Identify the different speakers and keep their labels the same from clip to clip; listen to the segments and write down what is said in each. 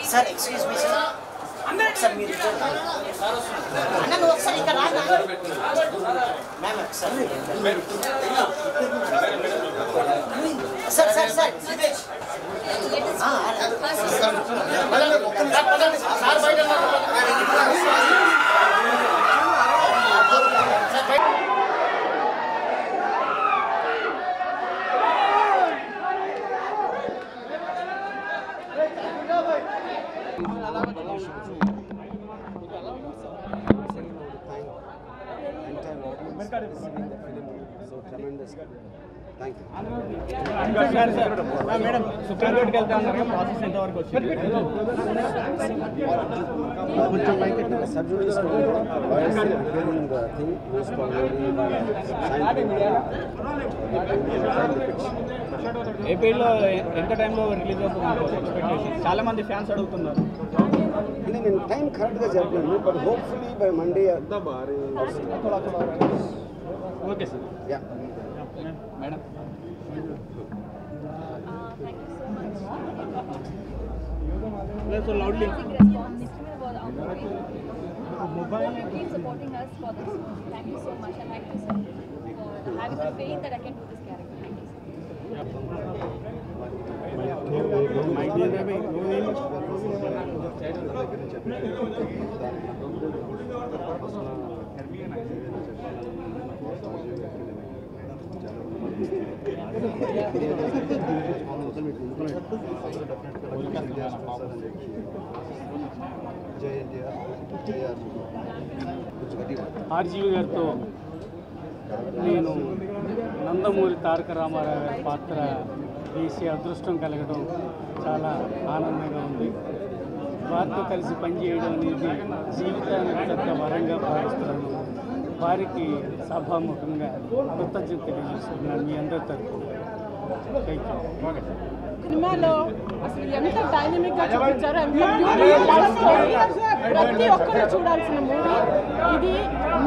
Speaker 1: Sir, excuse me, sir. Sir, మీరు అన్న నువ్వు ఒకసారి ఇక్కడ రా మ్యామ్ ఒకసారి sir sir sir
Speaker 2: madam supreme కోర్టుకి వెళ్తా ఉన్నారు ప్రాసెస్ ఎంతవరకు వచ్చింది ఏపీలో ఎంత టైంలో రిలీజ్ అవుతుంది ఎక్స్పెక్టేషన్ చాలా మంది ఫ్యాన్స్ అడుగుతున్నారు
Speaker 3: అంటే నేను టైం కరెక్ట్గా చెప్పలేను but hopefully by Monday
Speaker 2: okay sir
Speaker 3: yeah
Speaker 2: madam so loudly
Speaker 4: mobile keep supporting us for this. Thank you so much and thank you sir for having the faith that I can do this character. Thank you sir.
Speaker 2: my dear baby RGV గారితో నేను నందమూరి తారక రామారావు గారి పాత్ర వేసే అదృష్టం కలగడం చాలా ఆనందంగా ఉంది. వారితో కలిసి పనిచేయడం అనేది జీవితానికి పెద్ద వరంగా భావిస్తున్నాను. వారికి సభాముఖంగా కృతజ్ఞత తెలియజేస్తున్నాను మీ అందరి తరఫున. Thank you.
Speaker 5: సినిమాలో అసలు ఎంత డైనమిక్గా చూపించారో ప్రతి ఒక్కరు చూడాల్సిన మూవీ ఇది.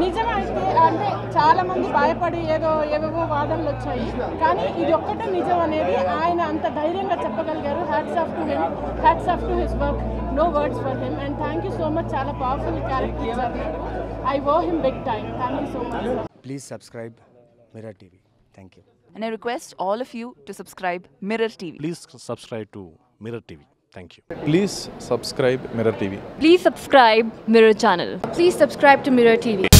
Speaker 5: నిజమైతే అంటే చాలా మంది భయపడి ఏవేవో వాదనలు వచ్చాయి, కానీ ఇది ఒక్కటే నిజం అనేది ఆయన అంత ధైర్యంగా చెప్పగలిగారు. Hats off to him, hats off to his work, no words for him and thank you so much. చాలా పవర్ఫుల్ క్యారెక్టర్ ఇచ్చారు. I owe him big time. Thank you so much.
Speaker 6: Please subscribe Mirror TV. Thank you.
Speaker 7: And I request all of you to subscribe Mirror TV.
Speaker 8: Please subscribe to Mirror TV. Thank you. Please subscribe Mirror TV.
Speaker 9: Please subscribe Mirror channel.
Speaker 4: Please subscribe to Mirror TV.